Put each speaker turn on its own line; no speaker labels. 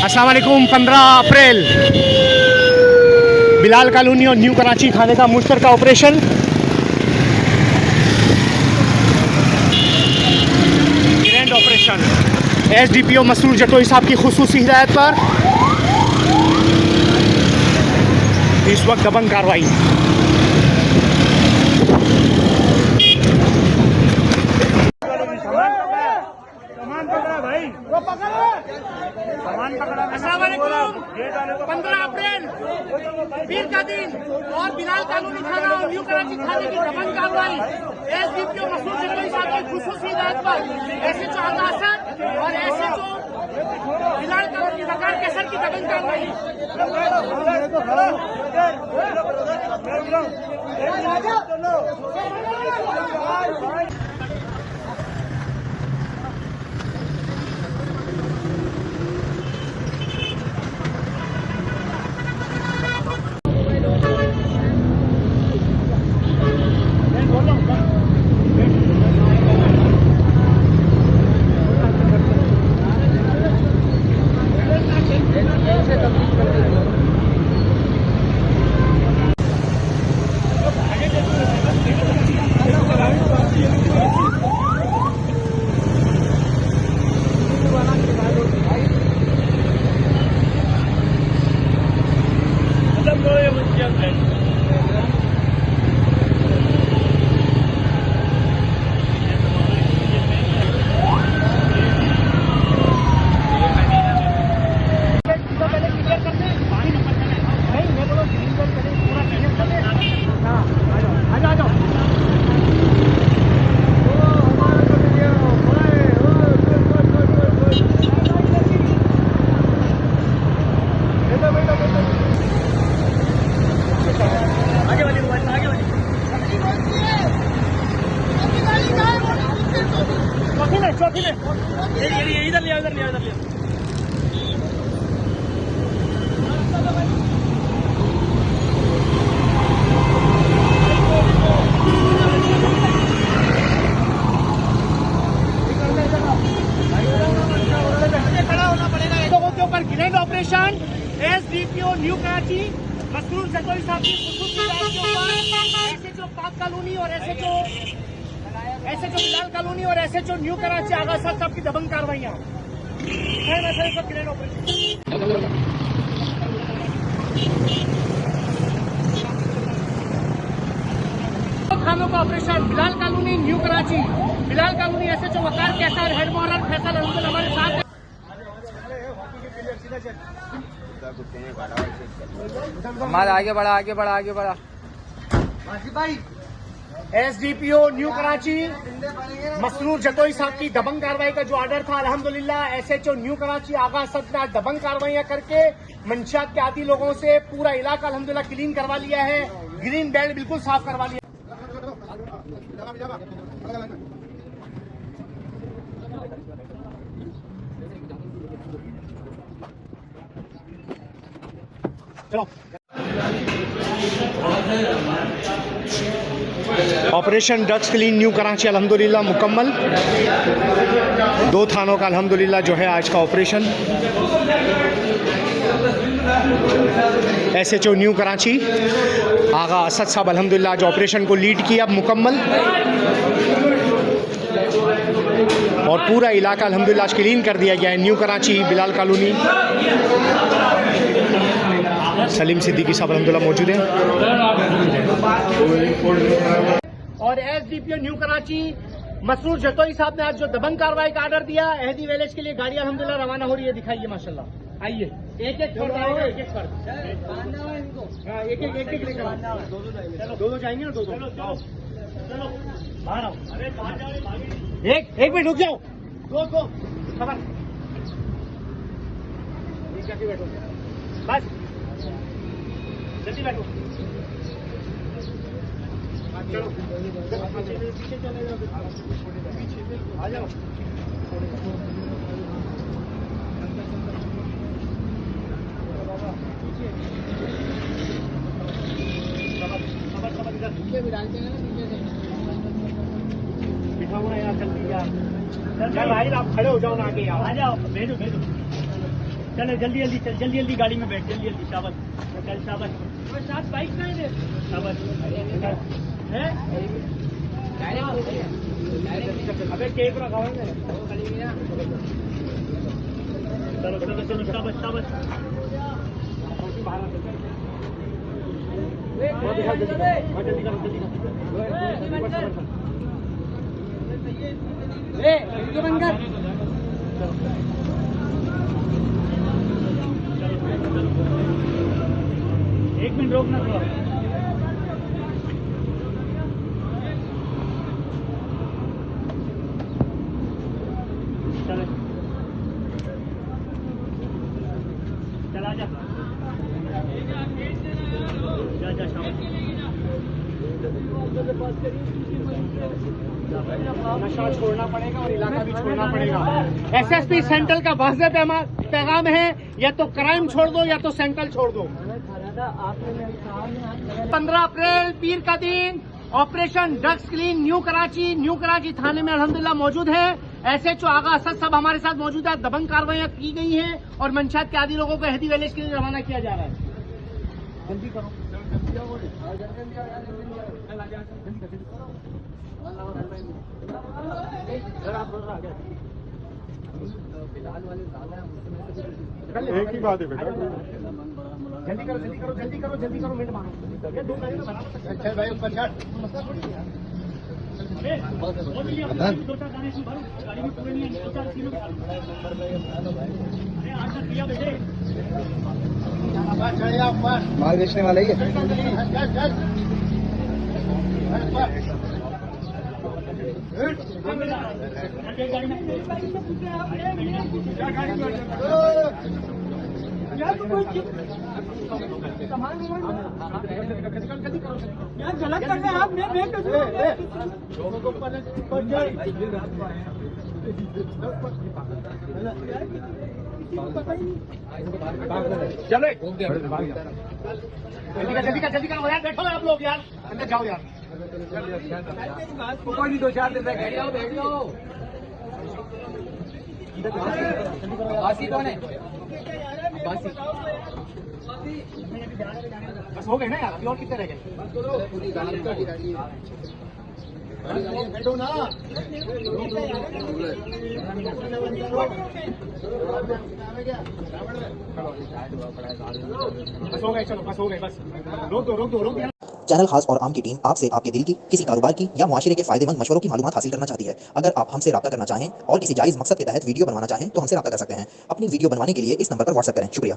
अस्सलाम वालेकुम। 15 अप्रैल बिलाल कॉलोनी और न्यू कराची थाने का मुश्तरका operation. Grand operation SDPO Masroor Jatoi साहब की खुसूसी हिदायत पर इस वक्त दबंग कार्रवाई।
अस्सलाम वालेकुम। 15 अप्रैल पीर का दिन और बिलाल कॉलोनी थाना और न्यू कराची थाने की दबंग कार्रवाई। SDPO मसरूर जटोई साहब की खुसूसी हिदायत पर SHO आगा असद और SHO बिलाल कॉलोनी वकार कैसर की दबंग कार्रवाई। चौथी में इधर लिया लोगों के ऊपर grand operation SDPO new Karachi Masroor Jatoi साहब की खुसूसी हिदायत के ऊपर SHO पाक कॉलोनी और SHO बिलाल कॉलोनी और SHO न्यू कराची आगा असद साहब की दबंग कार्रवाइयाँ। ग्रैंड ऑपरेशन थानों का operation Bilal colony new Karachi, Bilal colony SHO वकार कैसर, हेड मोहर्रर फैसल अहमद हमारे साथ।
आगे बढ़ा
SDPO न्यू कराची मसरूर जटोई साहब की दबंग कार्रवाई का जो ऑर्डर था, अल्हम्दुलिल्लाह SHO न्यू कराची आगा असद ने आज दबंग कार्रवाइयां करके मंशियात के आदी लोगों से पूरा इलाका अल्हम्दुलिल्लाह क्लीन करवा लिया है। ग्रीन बेल्ट बिल्कुल साफ करवा लिया। चलो operation drugs clean new Karachi अल्हम्दुलिल्लाह मुकम्मल। 2 थानों का अल्हम्दुलिल्लाह जो है आज का ऑपरेशन। SHO न्यू कराची आगा असद साहब अल्हम्दुलिल्लाह आज ऑपरेशन को लीड किया मुकम्मल और पूरा इलाका अल्हम्दुलिल्लाह आज क्लीन कर दिया गया है। न्यू कराची बिलाल कॉलोनी सलीम सिद्दीकी साहब अल्हम्दुलिल्लाह मौजूद हैं और SDPO न्यू कराची मसरूर जटोई साहब ने आज जो दबंग कार्रवाई का ऑर्डर दिया, अहदी विलेज के लिए गाड़ियां अल्हम्दुलिल्लाह रवाना हो रही है। दिखाइए माशाल्लाह, आइए एक एक लेकर दो जाएंगे ना, दो चलो बाहर आओ। एक मिनट रुक जाओ, दो खबर बैठो, बस जल्दी बैठो। चलो पीछे चले जाओ, आ जाओ। बिठा हुआ यार, जल्दी यार, भाई आप खड़े हो जाओ ना आगे यार, आ जाओ, भेजो
चले जल्दी जल्दी चल, जल्दी जल्दी गाड़ी में बैठ, जल्दी जल्दी। शाबाश चल, शाबाश। साथ बाइक नहीं दे, शाबाश है। अबे केक रखा हुआ है। चलो चलो चलो, शाबाश शाबाश। जल्दी करो, जल्दी करो। एक मिनट रोकना थोड़ा। चल चला जा जा शाबाश। नशा छोड़ना पड़ेगा और इलाका भी छोड़ना पड़ेगा। एसएसपी सेंट्रल का वाज़ेह पैगाम है, या तो क्राइम छोड़ दो या तो सेंट्रल छोड़ दो। 15 अप्रैल पीर का दिन operation drugs clean new Karachi थाने में अल्हम्दुलिल्लाह मौजूद है। एसएचओ आगा असद साहब हमारे साथ मौजूद है। दबंग कार्रवाइयां की गई हैं और मंशात के आदि लोगों को हेदी वैलेज के लिए रवाना किया जा रहा है। जल्दी करो।
एक ही बात है बेटा।
जल्दी करो जल्दी करो जल्दी करो जल्दी करो, मिनट मांगो। चल भाई ऊपर चढ़। गाड़ी में पूरे नहीं है, 2-4 किलो।
माल बेचने वाला ही है।
गलत कर रहे हैं आप। चलो जल्दी करो यार, बैठो आप लोग यार, अंदर जाओ यार। कोई नहीं, 2-4 दिन बैठ जाओ बैठ जाओ। बासी कौन है? बासी बस हो गए ना यार, अभी और कितने रह गए? बैठो ना। बस हो गए, चलो बस हो गए, बस रोक दो।
चैनल खास और आम की टीम आपसे आपके दिल की, किसी कारोबार की या मुआशरे के फायदेमंद मशवरों की मालूमात हासिल करना चाहती है। अगर आप हमसे राब्ता करना चाहें और किसी जायज़ मकसद के तहत वीडियो बनवाना चाहें तो हमसे राब्ता कर सकते हैं। अपनी वीडियो बनवाने के लिए इस नंबर पर व्हाट्सएप करें। शुक्रिया।